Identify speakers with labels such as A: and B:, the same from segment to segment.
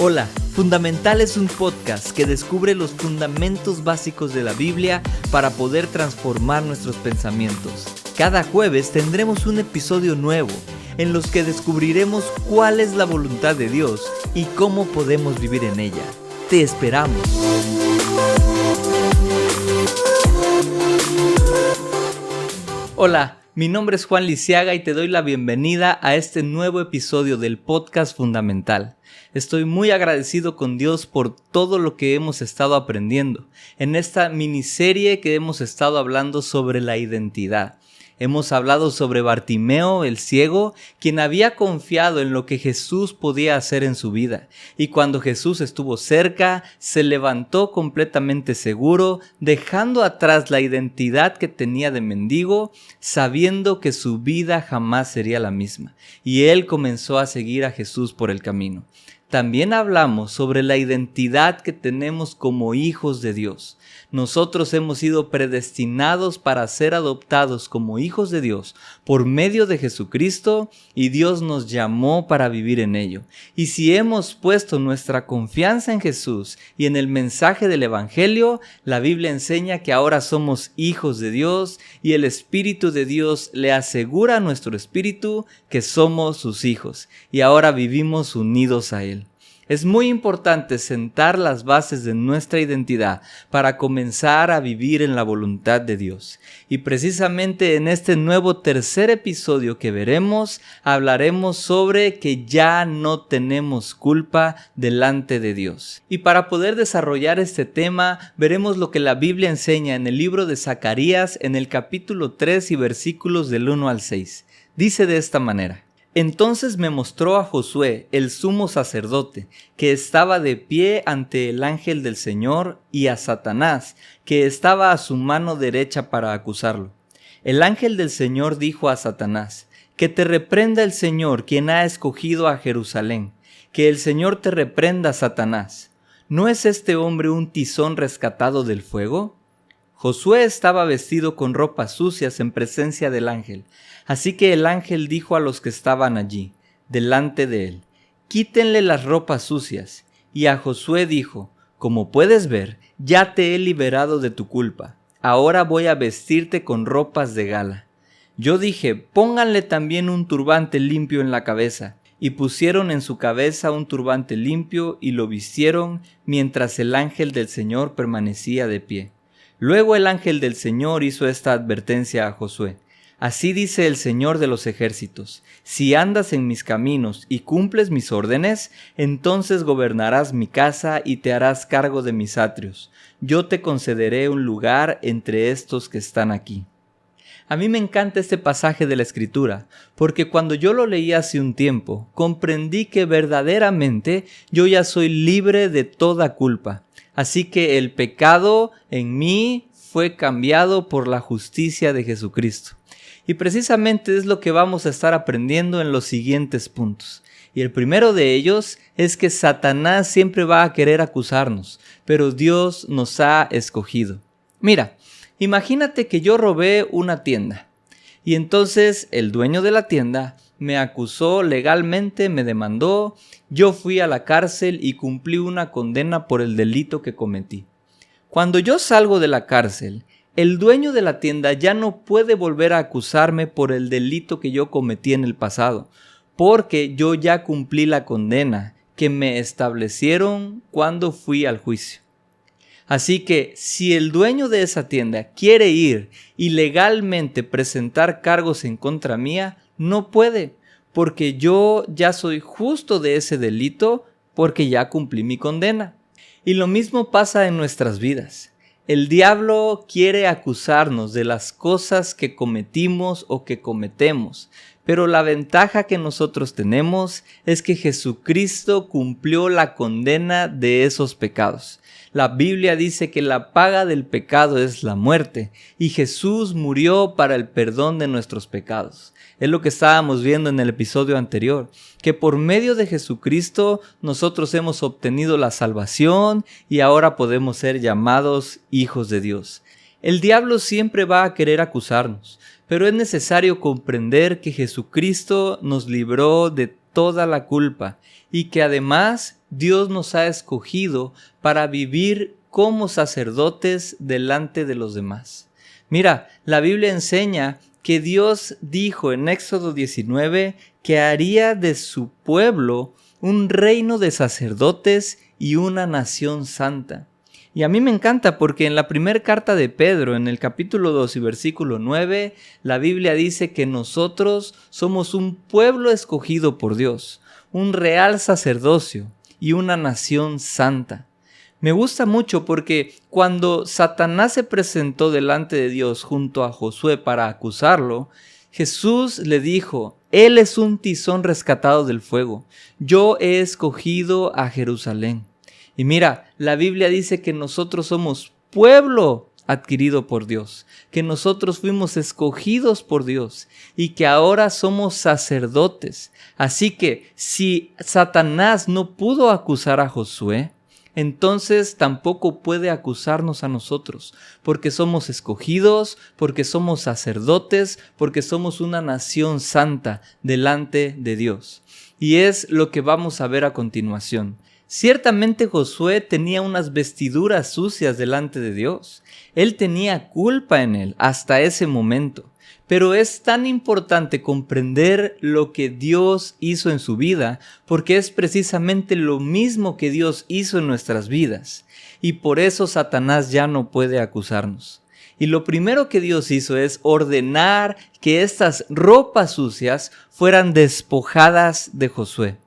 A: Hola, Fundamental es un podcast que descubre los fundamentos básicos de la Biblia para poder transformar nuestros pensamientos. Cada jueves tendremos un episodio nuevo en los que descubriremos cuál es la voluntad de Dios y cómo podemos vivir en ella. Te esperamos. Hola, mi nombre es Juan Lisiaga y te doy la bienvenida a este nuevo episodio del podcast Fundamental. Estoy muy agradecido con Dios por todo lo que hemos estado aprendiendo en esta miniserie que hemos estado hablando sobre la identidad. Hemos hablado sobre Bartimeo, el ciego, quien había confiado en lo que Jesús podía hacer en su vida. Y cuando Jesús estuvo cerca, se levantó completamente seguro, dejando atrás la identidad que tenía de mendigo, sabiendo que su vida jamás sería la misma. Y él comenzó a seguir a Jesús por el camino. También hablamos sobre la identidad que tenemos como hijos de Dios. Nosotros hemos sido predestinados para ser adoptados como hijos de Dios por medio de Jesucristo y Dios nos llamó para vivir en ello. Y si hemos puesto nuestra confianza en Jesús y en el mensaje del Evangelio, la Biblia enseña que ahora somos hijos de Dios y el Espíritu de Dios le asegura a nuestro espíritu que somos sus hijos y ahora vivimos unidos a Él. Es muy importante sentar las bases de nuestra identidad para comenzar a vivir en la voluntad de Dios. Y precisamente en este nuevo tercer episodio que veremos, hablaremos sobre que ya no tenemos culpa delante de Dios. Y para poder desarrollar este tema, veremos lo que la Biblia enseña en el libro de Zacarías en el capítulo 3 y versículos del 1 al 6. Dice de esta manera: Entonces me mostró a Josué, el sumo sacerdote, que estaba de pie ante el ángel del Señor, y a Satanás, que estaba a su mano derecha para acusarlo. El ángel del Señor dijo a Satanás: Que te reprenda el Señor, quien ha escogido a Jerusalén. Que el Señor te reprenda, Satanás. ¿No es este hombre un tizón rescatado del fuego? Josué estaba vestido con ropas sucias en presencia del ángel. Así que el ángel dijo a los que estaban allí, delante de él: Quítenle las ropas sucias. Y a Josué dijo: Como puedes ver, ya te he liberado de tu culpa. Ahora voy a vestirte con ropas de gala. Yo dije: Pónganle también un turbante limpio en la cabeza. Y pusieron en su cabeza un turbante limpio y lo vistieron mientras el ángel del Señor permanecía de pie. Luego el ángel del Señor hizo esta advertencia a Josué: Así dice el Señor de los ejércitos: Si andas en mis caminos y cumples mis órdenes, entonces gobernarás mi casa y te harás cargo de mis atrios. Yo te concederé un lugar entre estos que están aquí. A mí me encanta este pasaje de la Escritura, porque cuando yo lo leí hace un tiempo, comprendí que verdaderamente yo ya soy libre de toda culpa. Así que el pecado en mí fue cambiado por la justicia de Jesucristo. Y precisamente es lo que vamos a estar aprendiendo en los siguientes puntos. Y el primero de ellos es que Satanás siempre va a querer acusarnos, pero Dios nos ha escogido. Mira, imagínate que yo robé una tienda y entonces el dueño de la tienda me acusó legalmente, me demandó, yo fui a la cárcel y cumplí una condena por el delito que cometí. Cuando yo salgo de la cárcel, el dueño de la tienda ya no puede volver a acusarme por el delito que yo cometí en el pasado, porque yo ya cumplí la condena que me establecieron cuando fui al juicio. Así que si el dueño de esa tienda quiere ir y legalmente presentar cargos en contra mía, no puede, porque yo ya soy justo de ese delito porque ya cumplí mi condena. Y lo mismo pasa en nuestras vidas. El diablo quiere acusarnos de las cosas que cometimos o que cometemos, pero la ventaja que nosotros tenemos es que Jesucristo cumplió la condena de esos pecados. La Biblia dice que la paga del pecado es la muerte y Jesús murió para el perdón de nuestros pecados. Es lo que estábamos viendo en el episodio anterior, que por medio de Jesucristo nosotros hemos obtenido la salvación y ahora podemos ser llamados hijos de Dios. El diablo siempre va a querer acusarnos, pero es necesario comprender que Jesucristo nos libró de toda la culpa y que además Dios nos ha escogido para vivir como sacerdotes delante de los demás. Mira, la Biblia enseña que Dios dijo en Éxodo 19 que haría de su pueblo un reino de sacerdotes y una nación santa. Y a mí me encanta porque en la primera carta de Pedro, en el capítulo 2 y versículo 9, la Biblia dice que nosotros somos un pueblo escogido por Dios, un real sacerdocio y una nación santa. Me gusta mucho porque cuando Satanás se presentó delante de Dios junto a Josué para acusarlo, Jesús le dijo: Él es un tizón rescatado del fuego. Yo he escogido a Jerusalén. Y mira, la Biblia dice que nosotros somos pueblo adquirido por Dios, que nosotros fuimos escogidos por Dios y que ahora somos sacerdotes. Así que si Satanás no pudo acusar a Josué, entonces tampoco puede acusarnos a nosotros, porque somos escogidos, porque somos sacerdotes, porque somos una nación santa delante de Dios. Y es lo que vamos a ver a continuación. Ciertamente Josué tenía unas vestiduras sucias delante de Dios. Él tenía culpa en él hasta ese momento. Pero es tan importante comprender lo que Dios hizo en su vida, porque es precisamente lo mismo que Dios hizo en nuestras vidas. Y por eso Satanás ya no puede acusarnos. Y lo primero que Dios hizo es ordenar que estas ropas sucias fueran despojadas de Josué.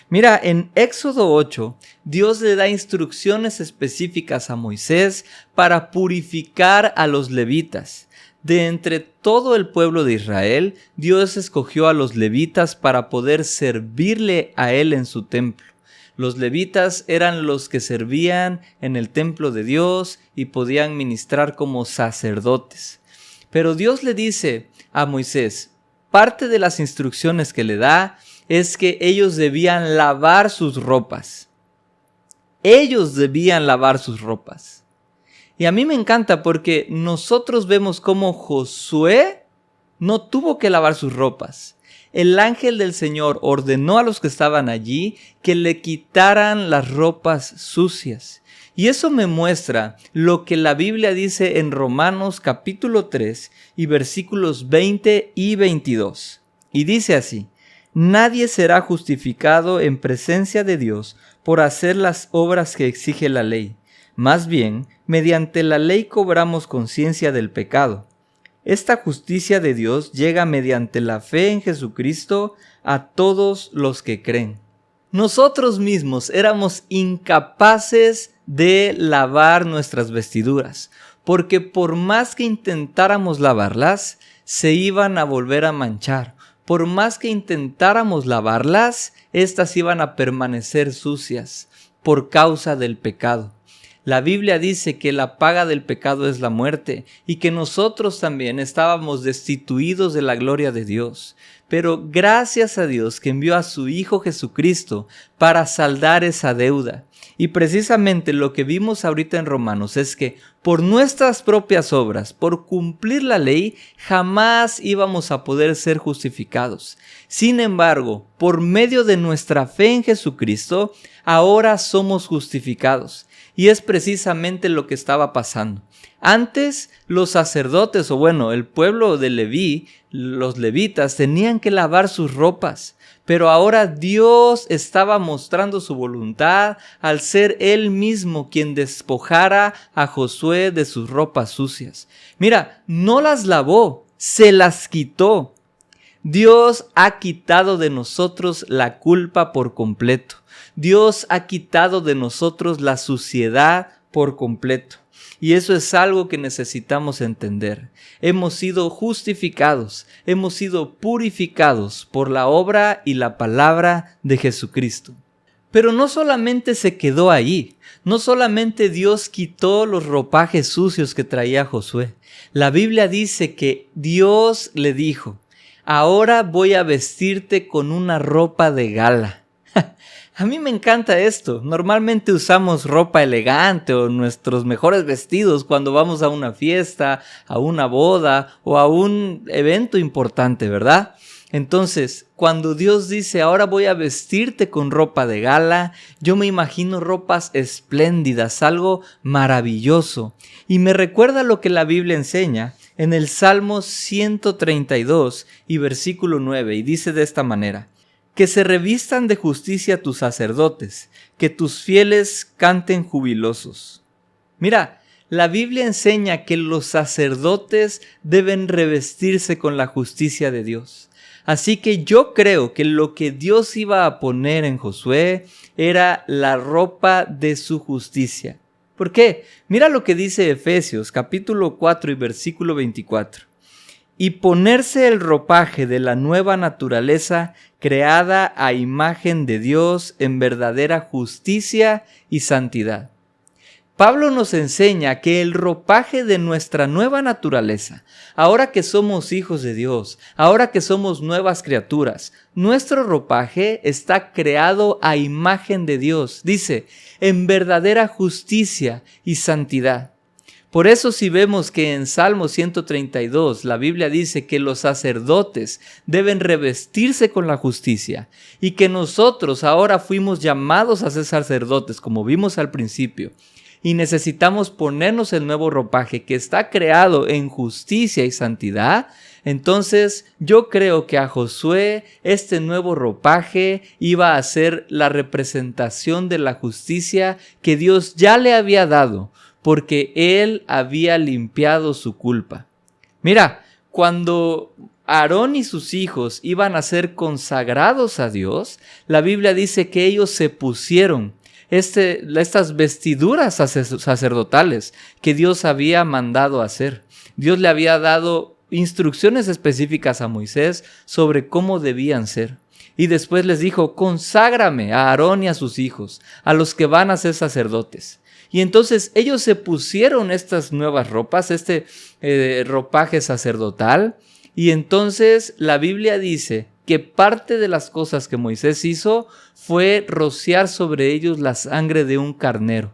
A: Mira, en Éxodo 8, Dios le da instrucciones específicas a Moisés para purificar a los levitas. De entre todo el pueblo de Israel, Dios escogió a los levitas para poder servirle a Él en su templo. Los levitas eran los que servían en el templo de Dios y podían ministrar como sacerdotes. Pero Dios le dice a Moisés, parte de las instrucciones que le da es que ellos debían lavar sus ropas. Ellos debían lavar sus ropas. Y a mí me encanta porque nosotros vemos cómo Josué no tuvo que lavar sus ropas. El ángel del Señor ordenó a los que estaban allí que le quitaran las ropas sucias. Y eso me muestra lo que la Biblia dice en Romanos capítulo 3 y versículos 20 y 22. Y dice así: Nadie será justificado en presencia de Dios por hacer las obras que exige la ley. Más bien, mediante la ley cobramos conciencia del pecado. Esta justicia de Dios llega mediante la fe en Jesucristo a todos los que creen. Nosotros mismos éramos incapaces de lavar nuestras vestiduras, porque por más que intentáramos lavarlas, se iban a volver a manchar. Por más que intentáramos lavarlas, éstas iban a permanecer sucias por causa del pecado. La Biblia dice que la paga del pecado es la muerte y que nosotros también estábamos destituidos de la gloria de Dios. Pero gracias a Dios que envió a su Hijo Jesucristo para saldar esa deuda. Y precisamente lo que vimos ahorita en Romanos es que por nuestras propias obras, por cumplir la ley, jamás íbamos a poder ser justificados. Sin embargo, por medio de nuestra fe en Jesucristo, ahora somos justificados. Y es precisamente lo que estaba pasando. Antes, los sacerdotes, el pueblo de Leví, los levitas, tenían que lavar sus ropas. Pero ahora Dios estaba mostrando su voluntad al ser Él mismo quien despojara a Josué de sus ropas sucias. Mira, no las lavó, se las quitó. Dios ha quitado de nosotros la culpa por completo. Dios ha quitado de nosotros la suciedad por completo. Y eso es algo que necesitamos entender. Hemos sido justificados, hemos sido purificados por la obra y la palabra de Jesucristo. Pero no solamente se quedó ahí, no solamente Dios quitó los ropajes sucios que traía Josué. La Biblia dice que Dios le dijo: ahora voy a vestirte con una ropa de gala. A mí me encanta esto. Normalmente usamos ropa elegante o nuestros mejores vestidos cuando vamos a una fiesta, a una boda o a un evento importante, ¿verdad? Entonces, cuando Dios dice, ahora voy a vestirte con ropa de gala, yo me imagino ropas espléndidas, algo maravilloso. Y me recuerda lo que la Biblia enseña en el Salmo 132 y versículo 9, y dice de esta manera: que se revistan de justicia tus sacerdotes, que tus fieles canten jubilosos. Mira, la Biblia enseña que los sacerdotes deben revestirse con la justicia de Dios. Así que yo creo que lo que Dios iba a poner en Josué era la ropa de su justicia. ¿Por qué? Mira lo que dice Efesios capítulo 4 y versículo 24. Y ponerse el ropaje de la nueva naturaleza creada a imagen de Dios en verdadera justicia y santidad. Pablo nos enseña que el ropaje de nuestra nueva naturaleza, ahora que somos hijos de Dios, ahora que somos nuevas criaturas, nuestro ropaje está creado a imagen de Dios, dice, en verdadera justicia y santidad. Por eso si vemos que en Salmo 132 la Biblia dice que los sacerdotes deben revestirse con la justicia y que nosotros ahora fuimos llamados a ser sacerdotes, como vimos al principio, y necesitamos ponernos el nuevo ropaje que está creado en justicia y santidad, entonces yo creo que a Josué este nuevo ropaje iba a ser la representación de la justicia que Dios ya le había dado, porque él había limpiado su culpa. Mira, cuando Aarón y sus hijos iban a ser consagrados a Dios, la Biblia dice que ellos se pusieron estas vestiduras sacerdotales que Dios había mandado hacer. Dios le había dado instrucciones específicas a Moisés sobre cómo debían ser. Y después les dijo, conságrame a Aarón y a sus hijos, a los que van a ser sacerdotes. Y entonces ellos se pusieron estas nuevas ropas, ropaje sacerdotal. Y entonces la Biblia dice que parte de las cosas que Moisés hizo fue rociar sobre ellos la sangre de un carnero.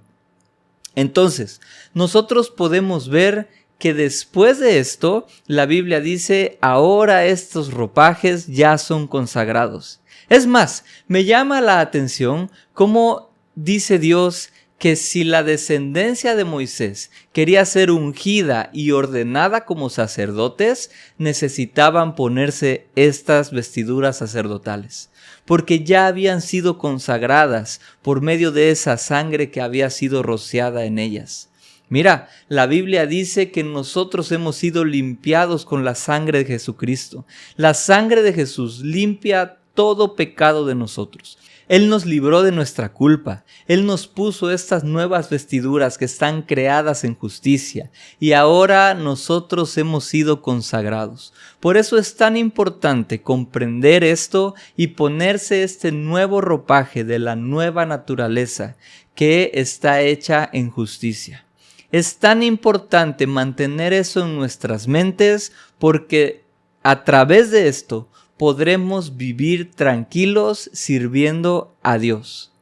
A: Entonces, nosotros podemos ver que después de esto, la Biblia dice, ahora estos ropajes ya son consagrados. Es más, me llama la atención cómo dice Dios que si la descendencia de Moisés quería ser ungida y ordenada como sacerdotes, necesitaban ponerse estas vestiduras sacerdotales, porque ya habían sido consagradas por medio de esa sangre que había sido rociada en ellas. Mira, la Biblia dice que nosotros hemos sido limpiados con la sangre de Jesucristo. La sangre de Jesús limpia todo pecado de nosotros. Él nos libró de nuestra culpa. Él nos puso estas nuevas vestiduras que están creadas en justicia. Y ahora nosotros hemos sido consagrados. Por eso es tan importante comprender esto y ponerse este nuevo ropaje de la nueva naturaleza que está hecha en justicia. Es tan importante mantener eso en nuestras mentes porque a través de esto podremos vivir tranquilos sirviendo a Dios.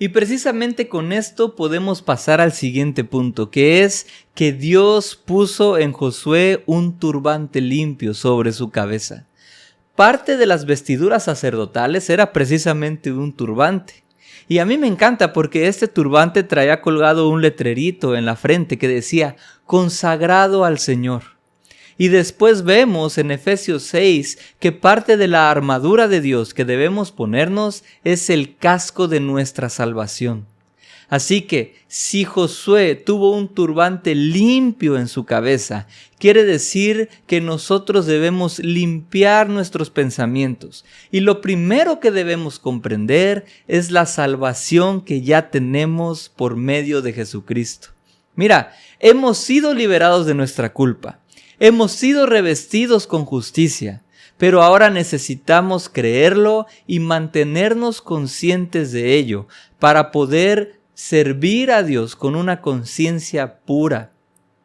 A: Y precisamente con esto podemos pasar al siguiente punto, que es que Dios puso en Josué un turbante limpio sobre su cabeza. Parte de las vestiduras sacerdotales era precisamente un turbante. Y a mí me encanta porque este turbante traía colgado un letrerito en la frente que decía, consagrado al Señor. Y después vemos en Efesios 6 que parte de la armadura de Dios que debemos ponernos es el casco de nuestra salvación. Así que si Josué tuvo un turbante limpio en su cabeza, quiere decir que nosotros debemos limpiar nuestros pensamientos. Y lo primero que debemos comprender es la salvación que ya tenemos por medio de Jesucristo. Mira, hemos sido liberados de nuestra culpa. Hemos sido revestidos con justicia, pero ahora necesitamos creerlo y mantenernos conscientes de ello para poder servir a Dios con una conciencia pura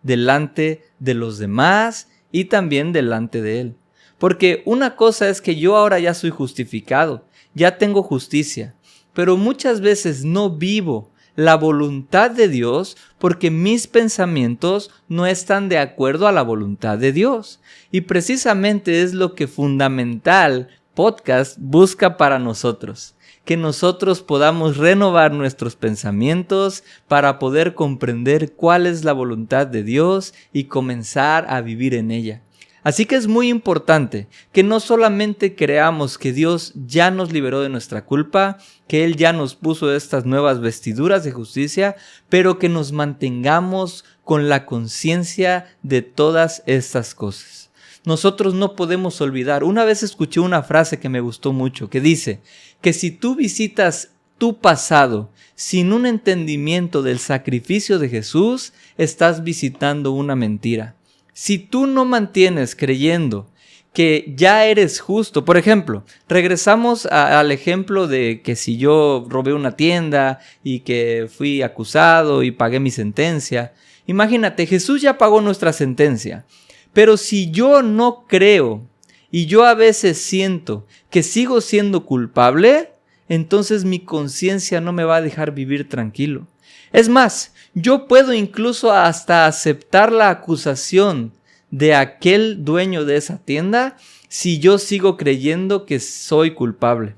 A: delante de los demás y también delante de Él. Porque una cosa es que yo ahora ya soy justificado, ya tengo justicia, pero muchas veces no vivo la voluntad de Dios porque mis pensamientos no están de acuerdo a la voluntad de Dios. Y precisamente es lo que Fundamental Podcast busca para nosotros, que nosotros podamos renovar nuestros pensamientos para poder comprender cuál es la voluntad de Dios y comenzar a vivir en ella. Así que es muy importante que no solamente creamos que Dios ya nos liberó de nuestra culpa, que Él ya nos puso estas nuevas vestiduras de justicia, pero que nos mantengamos con la conciencia de todas estas cosas. Nosotros no podemos olvidar. Una vez escuché una frase que me gustó mucho, que dice que si tú visitas tu pasado sin un entendimiento del sacrificio de Jesús, estás visitando una mentira. Si tú no mantienes creyendo que ya eres justo, por ejemplo, regresamos al ejemplo de que si yo robé una tienda y que fui acusado y pagué mi sentencia, imagínate, Jesús ya pagó nuestra sentencia. Pero si yo no creo y yo a veces siento que sigo siendo culpable, entonces mi conciencia no me va a dejar vivir tranquilo. Es más, yo puedo incluso hasta aceptar la acusación de aquel dueño de esa tienda si yo sigo creyendo que soy culpable.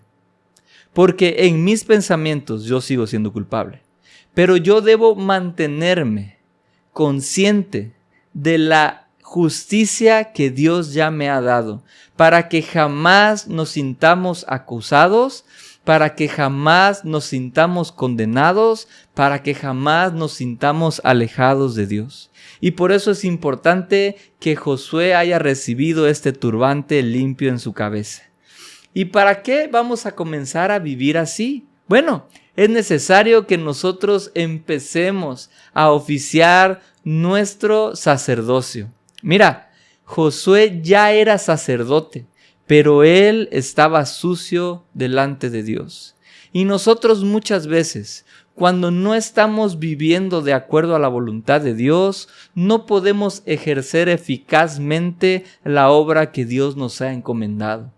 A: Porque en mis pensamientos yo sigo siendo culpable. Pero yo debo mantenerme consciente de la justicia que Dios ya me ha dado, para que jamás nos sintamos acusados, para que jamás nos sintamos condenados, para que jamás nos sintamos alejados de Dios. Y por eso es importante que Josué haya recibido este turbante limpio en su cabeza. ¿Y para qué vamos a comenzar a vivir así? Bueno, es necesario que nosotros empecemos a oficiar nuestro sacerdocio. Mira, Josué ya era sacerdote, pero él estaba sucio delante de Dios. Y nosotros muchas veces, cuando no estamos viviendo de acuerdo a la voluntad de Dios, no podemos ejercer eficazmente la obra que Dios nos ha encomendado.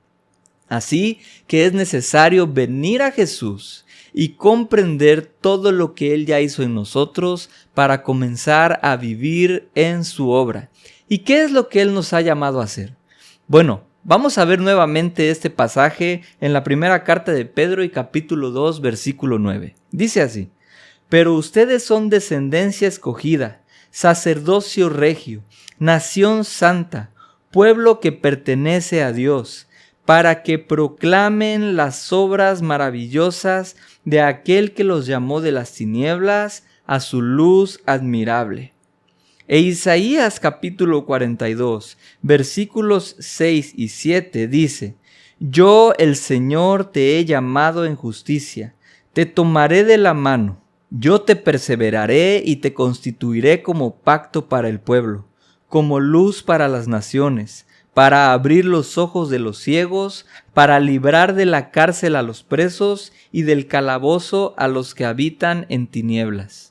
A: Así que es necesario venir a Jesús y comprender todo lo que Él ya hizo en nosotros para comenzar a vivir en su obra. ¿Y qué es lo que Él nos ha llamado a hacer? Bueno, vamos a ver nuevamente este pasaje en la primera carta de Pedro y capítulo 2, versículo 9. Dice así: pero ustedes son descendencia escogida, sacerdocio regio, nación santa, pueblo que pertenece a Dios, para que proclamen las obras maravillosas de aquel que los llamó de las tinieblas a su luz admirable. E Isaías capítulo 42, versículos 6 y 7 dice: yo, el Señor, te he llamado en justicia, te tomaré de la mano, yo te perseveraré y te constituiré como pacto para el pueblo, como luz para las naciones, para abrir los ojos de los ciegos, para librar de la cárcel a los presos y del calabozo a los que habitan en tinieblas.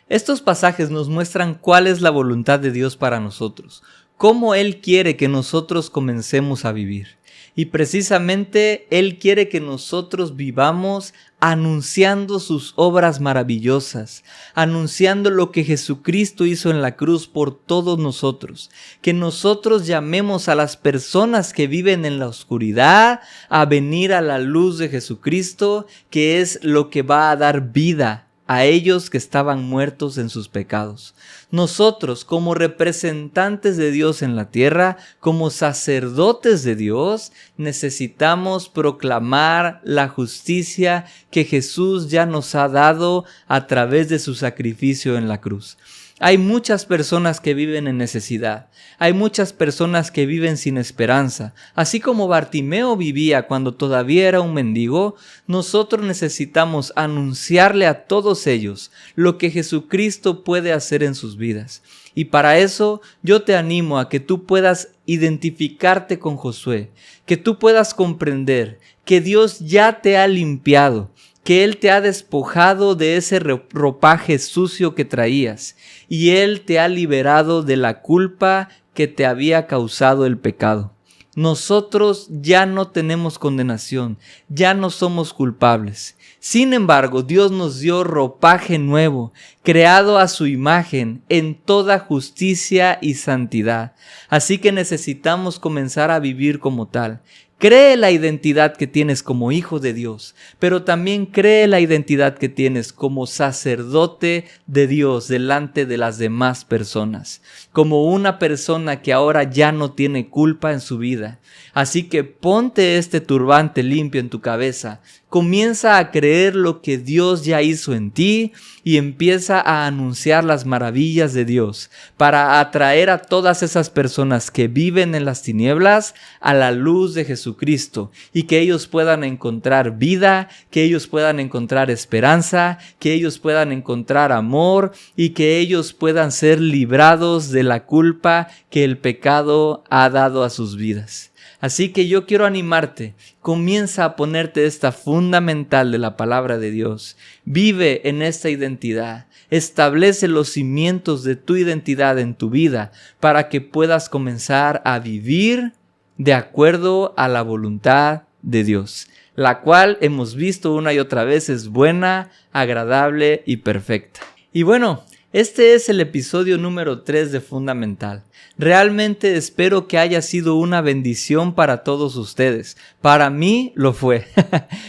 A: Estos pasajes nos muestran cuál es la voluntad de Dios para nosotros, cómo Él quiere que nosotros comencemos a vivir. Y precisamente Él quiere que nosotros vivamos anunciando sus obras maravillosas, anunciando lo que Jesucristo hizo en la cruz por todos nosotros, que nosotros llamemos a las personas que viven en la oscuridad a venir a la luz de Jesucristo, que es lo que va a dar vida a ellos que estaban muertos en sus pecados. Nosotros, como representantes de Dios en la tierra, como sacerdotes de Dios, necesitamos proclamar la justicia que Jesús ya nos ha dado a través de su sacrificio en la cruz. Hay muchas personas que viven en necesidad. Hay muchas personas que viven sin esperanza. Así como Bartimeo vivía cuando todavía era un mendigo, nosotros necesitamos anunciarle a todos ellos lo que Jesucristo puede hacer en sus vidas. Y para eso yo te animo a que tú puedas identificarte con Josué, que tú puedas comprender que Dios ya te ha limpiado, que Él te ha despojado de ese ropaje sucio que traías y Él te ha liberado de la culpa que te había causado el pecado. nosotros ya no tenemos condenación, ya no somos culpables. Sin embargo, Dios nos dio ropaje nuevo, creado a su imagen, en toda justicia y santidad. Así que necesitamos comenzar a vivir como tal. Cree la identidad que tienes como hijo de Dios, pero también cree la identidad que tienes como sacerdote de Dios delante de las demás personas, como una persona que ahora ya no tiene culpa en su vida. Así que ponte este turbante limpio en tu cabeza, comienza a creer lo que Dios ya hizo en ti y empieza a anunciar las maravillas de Dios para atraer a todas esas personas que viven en las tinieblas a la luz de Jesucristo y que ellos puedan encontrar vida, que ellos puedan encontrar esperanza, que ellos puedan encontrar amor y que ellos puedan ser librados de la culpa que el pecado ha dado a sus vidas. Así que yo quiero animarte, comienza a ponerte esta fundamental de la palabra de Dios. Vive en esta identidad, establece los cimientos de tu identidad en tu vida para que puedas comenzar a vivir de acuerdo a la voluntad de Dios, la cual hemos visto una y otra vez es buena, agradable y perfecta. Y bueno, este es el episodio número 3 de Fundamental. Realmente espero que haya sido una bendición para todos ustedes. Para mí lo fue.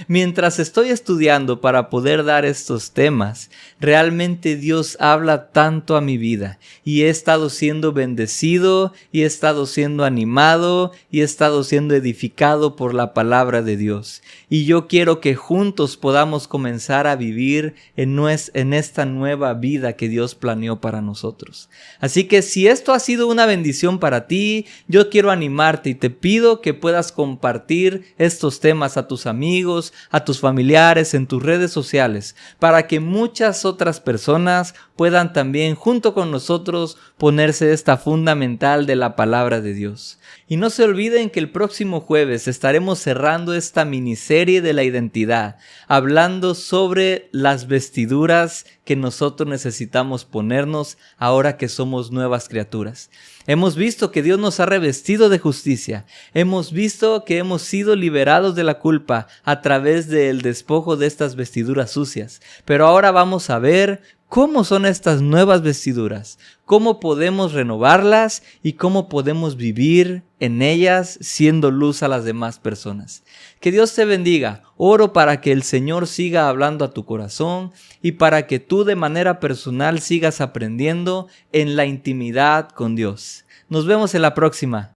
A: Mientras estoy estudiando para poder dar estos temas, realmente Dios habla tanto a mi vida y he estado siendo bendecido y he estado siendo animado y he estado siendo edificado por la palabra de Dios. Y yo quiero que juntos podamos comenzar a vivir en esta nueva vida que Dios planeó para nosotros. Así que si esto ha sido una bendición para ti, yo quiero animarte y te pido que puedas compartir estos temas a tus amigos, a tus familiares, en tus redes sociales, para que muchas otras personas puedan también junto con nosotros ponerse esta fundamental de la palabra de Dios. Y no se olviden que el próximo jueves estaremos cerrando esta miniserie de la identidad, hablando sobre las vestiduras que nosotros necesitamos ponernos ahora que somos nuevas criaturas. Hemos visto que Dios nos ha revestido de justicia. Hemos visto que hemos sido liberados de la culpa a través del despojo de estas vestiduras sucias. Pero ahora vamos a ver cómo son estas nuevas vestiduras, cómo podemos renovarlas y cómo podemos vivir en ellas siendo luz a las demás personas. Que Dios te bendiga. Oro para que el Señor siga hablando a tu corazón y para que tú de manera personal sigas aprendiendo en la intimidad con Dios. Nos vemos en la próxima.